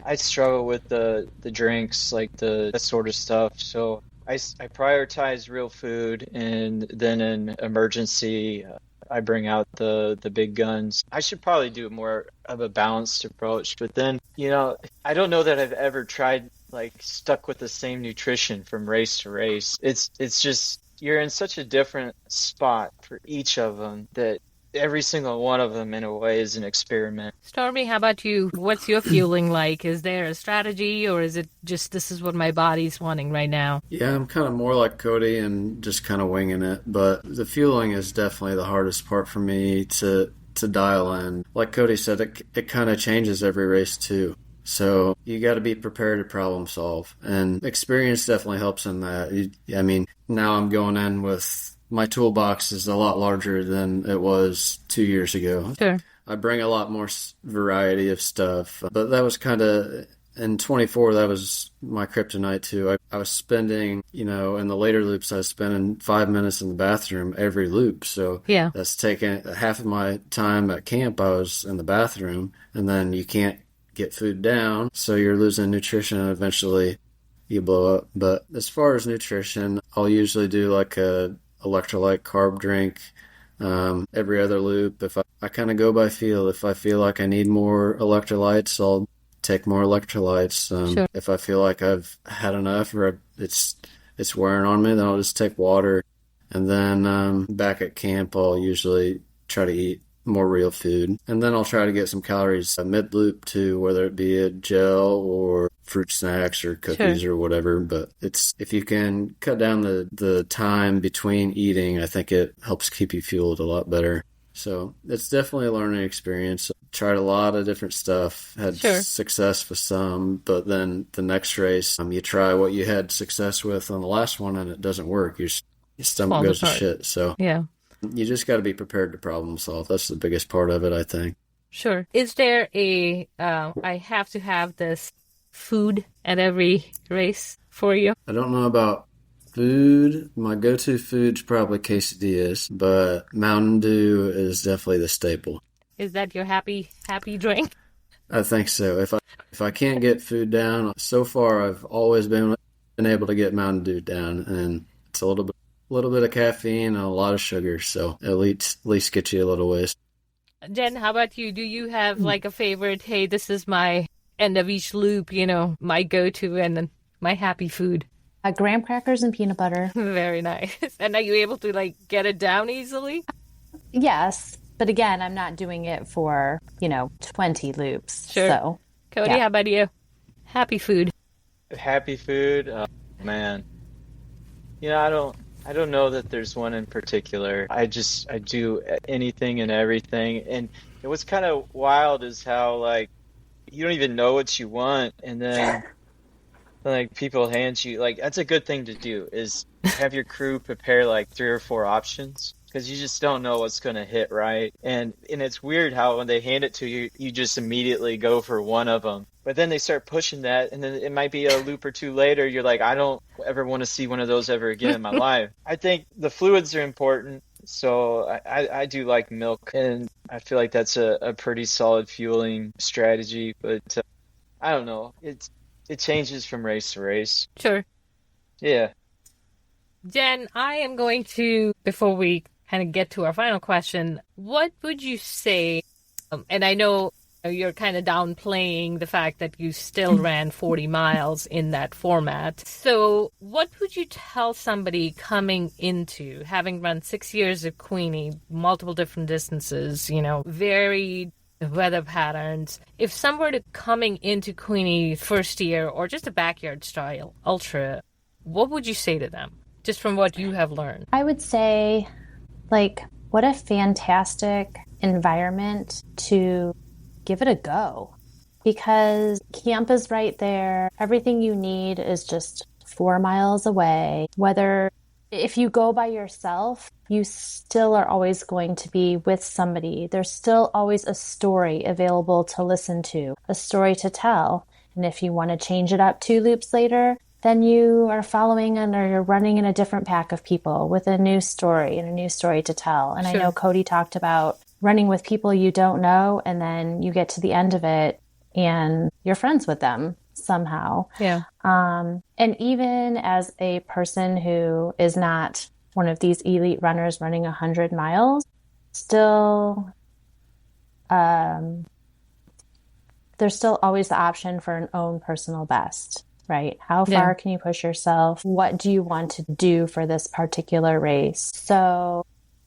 I struggle with the drinks, like that sort of stuff. So I prioritize real food, and then in emergency, I bring out the big guns. I should probably do more of a balanced approach, but then, I don't know that I've ever tried like stuck with the same nutrition from race to race. It's just you're in such a different spot for each of them that every single one of them in a way is an experiment. Stormy, how about you? What's your fueling like? Is there a strategy, or is it just this is what my body's wanting right now? Yeah, I'm kind of more like Cody and just kind of winging it. But the fueling is definitely the hardest part for me to dial in. Like Cody said, it kind of changes every race too. So you got to be prepared to problem solve. And experience definitely helps in that. Now I'm going in with... My toolbox is a lot larger than it was 2 years ago. Sure. I bring a lot more variety of stuff. But that was kind of, in 24, that was my kryptonite too. I was spending, in the later loops, I was spending 5 minutes in the bathroom every loop. So yeah, that's taking half of my time at camp. I was in the bathroom, and then you can't get food down. So you're losing nutrition, and eventually you blow up. But as far as nutrition, I'll usually do like a electrolyte carb drink every other loop. If I kind of go by feel, if I feel like I need more electrolytes, I'll take more electrolytes. Sure. If I feel like I've had enough or it's wearing on me, then I'll just take water. And then back at camp, I'll usually try to eat more real food. And then I'll try to get some calories mid-loop too, whether it be a gel or fruit snacks or cookies or whatever. But if you can cut down the time between eating, I think it helps keep you fueled a lot better. So it's definitely a learning experience. Tried a lot of different stuff, had success with some, but then the next race, you try what you had success with on the last one and it doesn't work. Your stomach goes to shit. So yeah. You just got to be prepared to problem solve. That's the biggest part of it, I think. Sure. Is there I have to have this food at every race for you? I don't know about food. My go-to food's probably quesadillas, but Mountain Dew is definitely the staple. Is that your happy drink? I think so. If I can't get food down, so far I've always been able to get Mountain Dew down, and it's a little bit of caffeine and a lot of sugar, so at least get you a little ways. Jen, how about you? Do you have like a favorite, hey, this is my end of each loop, my go-to and then my happy food? Graham crackers and peanut butter. Very nice. And are you able to like get it down easily? Yes, but again, I'm not doing it for, 20 loops. Sure. So, Cody, how about you? Happy food. Happy food? Oh, man. I don't know that there's one in particular. I do anything and everything. And what's kind of wild is how, like, you don't even know what you want. And then, like, people hand you, like, that's a good thing to do, is have your crew prepare, like, 3 or 4 options. Because you just don't know what's going to hit right. And it's weird how when they hand it to you, you just immediately go for one of them. But then they start pushing that, and then it might be a loop or two later, you're like, I don't ever want to see one of those ever again in my life. I think the fluids are important, so I do like milk, and I feel like that's a pretty solid fueling strategy. But I don't know. It changes from race to race. Sure. Yeah. Jen, I am going to, before we kind of get to our final question, what would you say, and I know you're kind of downplaying the fact that you still ran 40 miles in that format. So what would you tell somebody coming into, having run 6 years of Queeny, multiple different distances, varied weather patterns, if someone were coming into Queeny first year or just a backyard style ultra, what would you say to them, just from what you have learned? I would say, what a fantastic environment to give it a go, because camp is right there. Everything you need is just 4 miles away. Whether if you go by yourself, you still are always going to be with somebody. There's still always a story available to listen to, a story to tell. And if you want to change it up 2 loops later, then you are following and or you're running in a different pack of people with a new story and a new story to tell. And I know Cody talked about running with people you don't know, and then you get to the end of it and you're friends with them somehow. Yeah. And even as a person who is not one of these elite runners running 100 miles, still, there's still always the option for an own personal best, right? How far can you push yourself? What do you want to do for this particular race? So,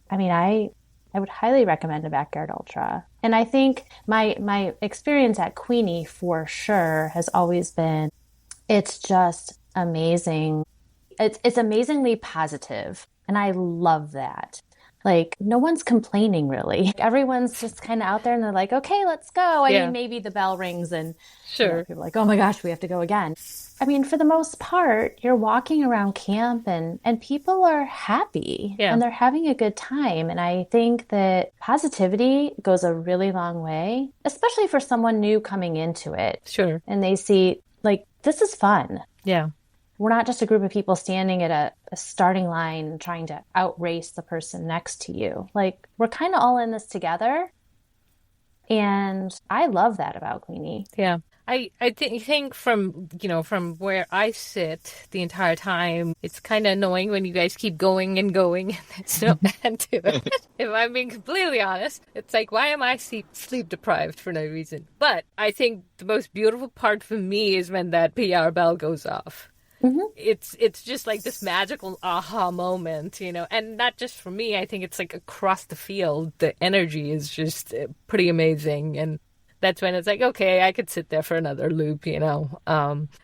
I mean, I would highly recommend a Backyard Ultra. And I think my experience at Queeny for sure has always been, it's just amazing. It's amazingly positive. And I love that. Like, no one's complaining, really. Everyone's just kind of out there and they're like, okay, let's go. I mean, maybe the bell rings and people are like, oh my gosh, we have to go again. I mean, for the most part, you're walking around camp and people are happy and they're having a good time. And I think that positivity goes a really long way, especially for someone new coming into it. Sure. And they see, like, this is fun. Yeah. We're not just a group of people standing at a starting line trying to outrace the person next to you. Like, we're kind of all in this together. And I love that about Queeny. Yeah. I think from where I sit the entire time, it's kind of annoying when you guys keep going and going and there's no end to it. If I'm being completely honest, it's like, why am I sleep deprived for no reason? But I think the most beautiful part for me is when that PR bell goes off. Mm-hmm. It's just like this magical aha moment, and not just for me. I think it's like across the field, the energy is just pretty amazing. And that's when it's like, okay, I could sit there for another loop,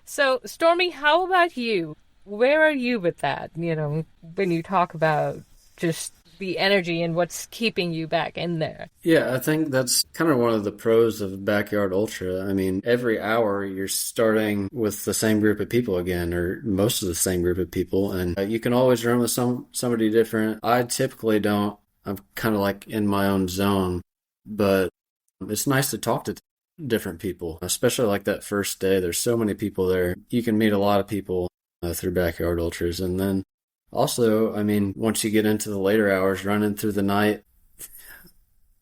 So, Stormy, how about you? Where are you with that, when you talk about just the energy and what's keeping you back in there? Yeah, I think that's kind of one of the pros of Backyard Ultra. I mean, every hour you're starting with the same group of people again, or most of the same group of people, and you can always run with somebody different. I typically don't. I'm kind of like in my own zone, but it's nice to talk to different people, especially like that first day. There's so many people there. You can meet a lot of people through Backyard Ultras. And then also, I mean, once you get into the later hours, running through the night,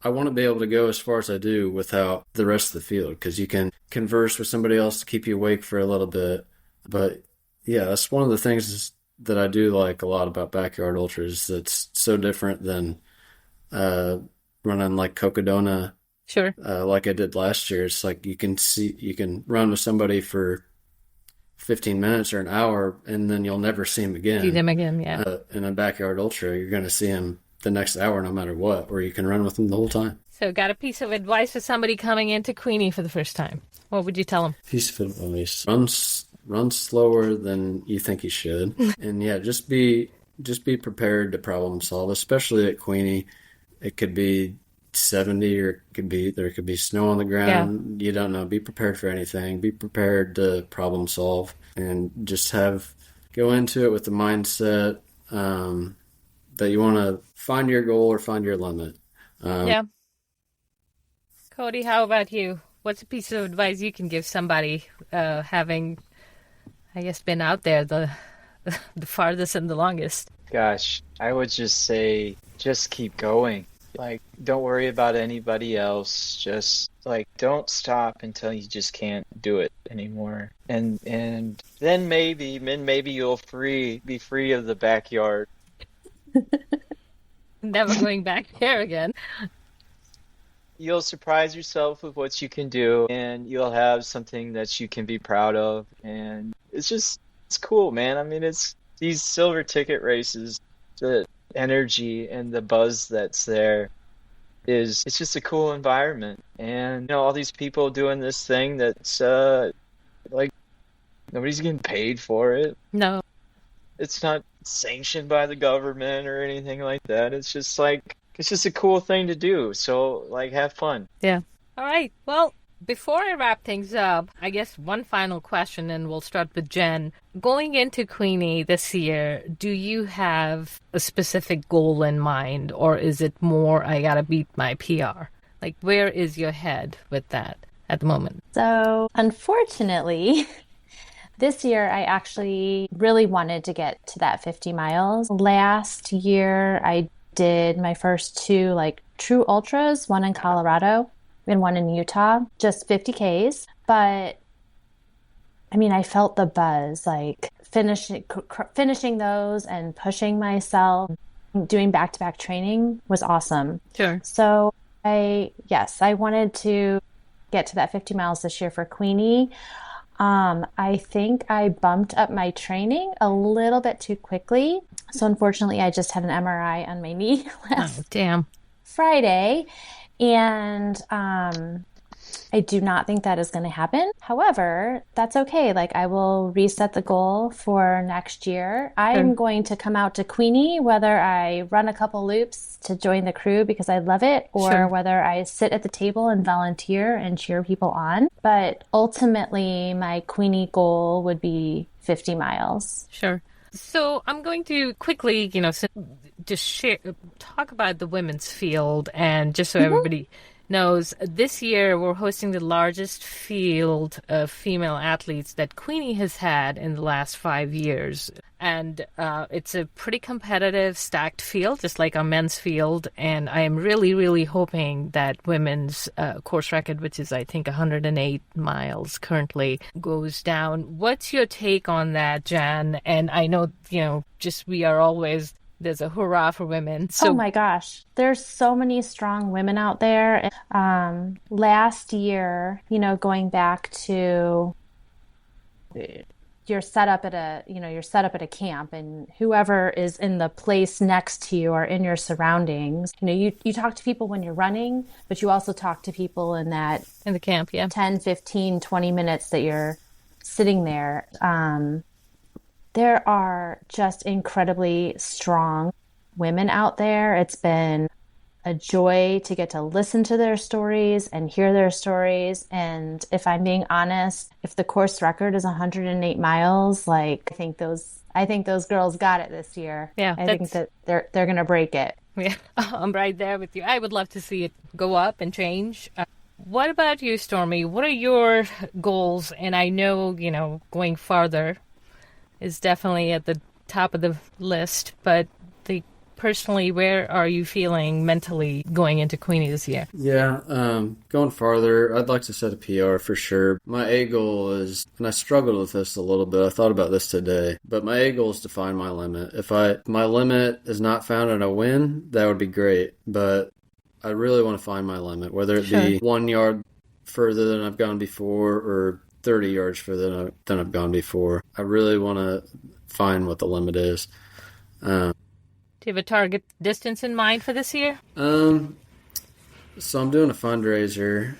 I want to be able to go as far as I do without the rest of the field, because you can converse with somebody else to keep you awake for a little bit. But yeah, that's one of the things that I do like a lot about Backyard Ultras that's so different than running like Cocodona. Sure. Like I did last year. It's like you can run with somebody for 15 minutes or an hour, and then you'll never see them again. See them again, yeah. In a Backyard Ultra, you're going to see them the next hour no matter what, or you can run with them the whole time. So got a piece of advice for somebody coming into Queeny for the first time. What would you tell them? Piece of advice. Run slower than you think you should. And yeah, just be prepared to problem solve, especially at Queeny. It could be 70 or there could be snow on the ground. You don't know. Be prepared for anything. Be prepared to problem solve, and just go into it with the mindset that you want to find your goal or find your limit. Yeah. Cody, how about you? What's a piece of advice you can give somebody having, I guess, been out there the farthest and the longest? Gosh, I would just say, just keep going. Like, don't worry about anybody else. Just, like, don't stop until you just can't do it anymore. And then maybe you'll be free of the backyard. Never going back there again. You'll surprise yourself with what you can do, and you'll have something that you can be proud of. And it's cool, man. I mean, it's these silver ticket races, the energy and the buzz that's there it's just a cool environment. And all these people doing this thing that's like, nobody's getting paid for it. No, it's not sanctioned by the government or anything like that. It's just a cool thing to do. So, like, have fun. Yeah. All right. Well, before I wrap things up, I guess one final question, and we'll start with Jen. Going into Queeny this year, do you have a specific goal in mind, or is it more, I gotta beat my PR? Like, where is your head with that at the moment? So, unfortunately, this year I actually really wanted to get to that 50 miles. Last year, I did my first two like true ultras, one in Colorado and one in Utah, just 50Ks. But I mean, I felt the buzz, like finishing those and pushing myself, doing back-to-back training was awesome. Sure. So I wanted to get to that 50 miles this year for Queeny. I think I bumped up my training a little bit too quickly. So unfortunately, I just had an MRI on my knee last Friday. And I do not think that is going to happen. However, that's okay. Like, I will reset the goal for next year. I'm going to come out to Queeny, whether I run a couple loops to join the crew because I love it, or whether I sit at the table and volunteer and cheer people on. But ultimately, my Queeny goal would be 50 miles. Sure. So I'm going to quickly, just talk about the women's field, and just so everybody knows, this year we're hosting the largest field of female athletes that Queeny has had in the last 5 years. And it's a pretty competitive, stacked field, just like our men's field. And I am really, really hoping that women's course record, which is, I think, 108 miles currently, goes down. What's your take on that, Jan? And I know, we are always... There's a hurrah for women. So, oh my gosh, there's so many strong women out there. Last year, going back to you're set up at a camp, and whoever is in the place next to you or in your surroundings, you talk to people when you're running, but you also talk to people in the camp, 10, 15, 20 minutes that you're sitting there. There are just incredibly strong women out there. It's been a joy to get to listen to their stories and hear their stories. And if I'm being honest, if the course record is 108 miles, like I think those girls got it this year. Yeah, I think that they're going to break it. Yeah, I'm right there with you. I would love to see it go up and change. What about you, Stormy? What are your goals? And I know, going farther is definitely at the top of the list, but personally, where are you feeling mentally going into Queeny this year? Yeah, going farther, I'd like to set a PR for sure. My A goal is, and I struggled with this a little bit, I thought about this today, but my A goal is to find my limit. If my limit is not found and I win, that would be great, but I really want to find my limit, whether it be 1 yard further than I've gone before or 30 yards further than I've gone before. I really want to find what the limit is. Do you have a target distance in mind for this year? So I'm doing a fundraiser,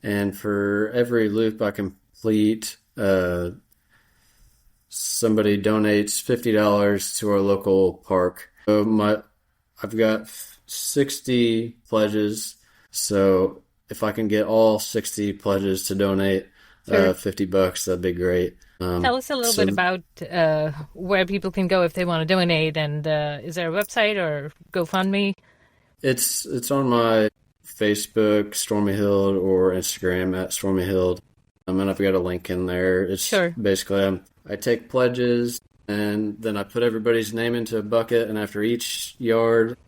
and for every loop I complete, somebody donates $50 to our local park. So I've got 60 pledges, so if I can get all 60 pledges to donate $50, that'd be great. Tell us a little bit about where people can go if they want to donate, and is there a website or GoFundMe? It's on my Facebook, Stormy Hild, or Instagram at Stormy Hild. And I've got a link in there. It's basically I take pledges, and then I put everybody's name into a bucket, and after each yard,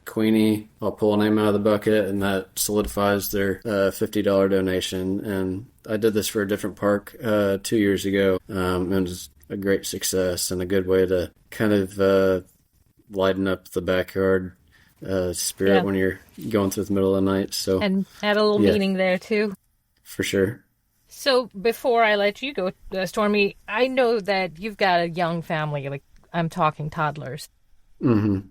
Queeny, I'll pull a name out of the bucket, and that solidifies their $50 donation. And I did this for a different park 2 years ago, and it was a great success and a good way to kind of lighten up the backyard spirit when you're going through the middle of the night. So and add a little meaning there too. For sure. So before I let you go, Stormy, I know that you've got a young family, like I'm talking toddlers. Mm-hmm.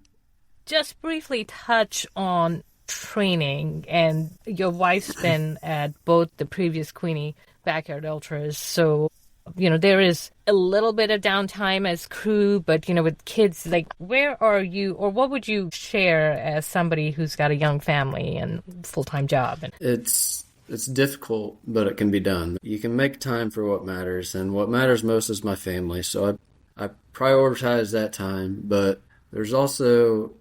Just briefly touch on training, and your wife's been at both the previous Queeny Backyard Ultras, so there is a little bit of downtime as crew, but with kids, like where are you, or what would you share as somebody who's got a young family and full-time job? It's difficult, but it can be done. You can make time for what matters, and what matters most is my family, so I prioritize that time, but there's also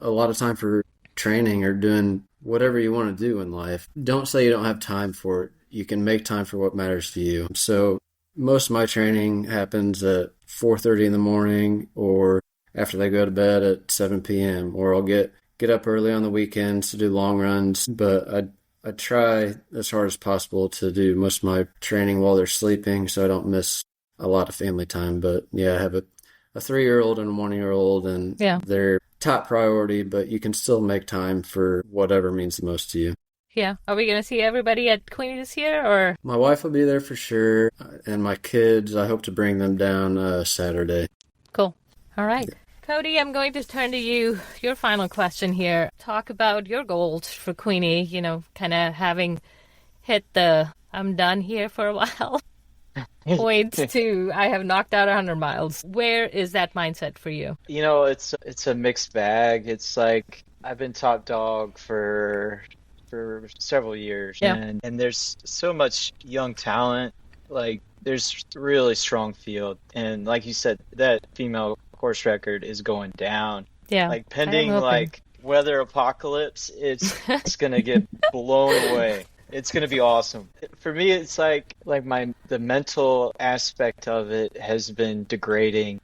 a lot of time for training or doing whatever you want to do in life. Don't say you don't have time for it. You can make time for what matters to you. So most of my training happens at 4:30 in the morning or after they go to bed at 7 p.m. Or I'll get up early on the weekends to do long runs, but I try as hard as possible to do most of my training while they're sleeping so I don't miss a lot of family time. But yeah, I have a 3-year-old and a 1-year-old, and they're top priority, but you can still make time for whatever means the most to you. Yeah. Are we going to see everybody at Queeny this year, or? My wife will be there for sure, and my kids, I hope to bring them down Saturday. Cool. All right. Yeah. Cody, I'm going to turn to you. Your final question here. Talk about your goals for Queeny, kind of having hit the I'm done here for a while point to I have knocked out 100 miles. Where is that mindset for you? It's a mixed bag. It's like I've been top dog for several years, and there's so much young talent. Like, there's a really strong field, and like you said, that female course record is going down. Yeah, like pending like weather apocalypse, it's gonna get blown away. It's gonna be awesome. For me, it's like the mental aspect of it has been degrading.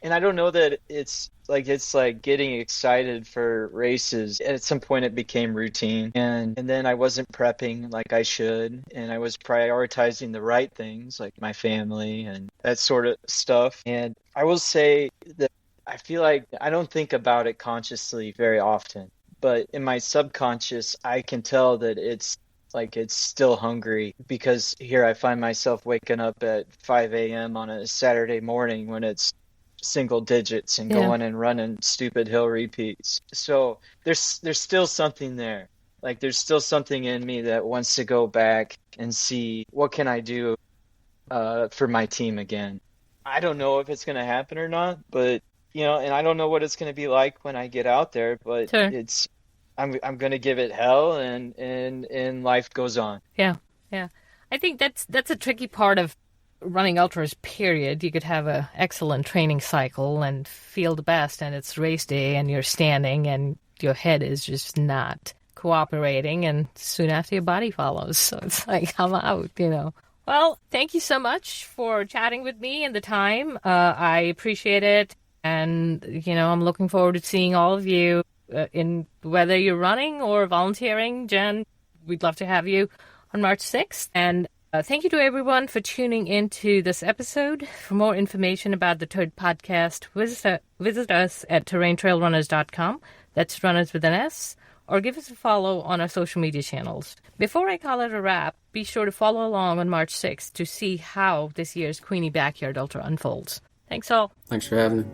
And I don't know that it's like getting excited for races. At some point it became routine, and then I wasn't prepping like I should, and I was prioritizing the right things like my family and that sort of stuff. And I will say that I feel like I don't think about it consciously very often, but in my subconscious I can tell that it's still hungry, because here I find myself waking up at 5 a.m. on a Saturday morning when it's single digits and going and running stupid hill repeats. So there's still something there. Like, there's still something in me that wants to go back and see what can I do for my team again. I don't know if it's going to happen or not, but and I don't know what it's going to be like when I get out there, but sure. I'm going to give it hell, and life goes on. Yeah. I think that's a tricky part of running ultras, period. You could have an excellent training cycle and feel the best, and it's race day and you're standing and your head is just not cooperating, and soon after your body follows. So it's like, I'm out, Well, thank you so much for chatting with me and the time. I appreciate it. And, I'm looking forward to seeing all of you in whether you're running or volunteering. Jen, we'd love to have you on March 6th. And thank you to everyone for tuning into this episode. For more information about the TURD podcast, visit us at terraintrailrunners.com. That's runners with an S. Or give us a follow on our social media channels. Before I call it a wrap, be sure to follow along on March 6th to see how this year's Queeny Backyard Ultra unfolds. Thanks all. Thanks for having me.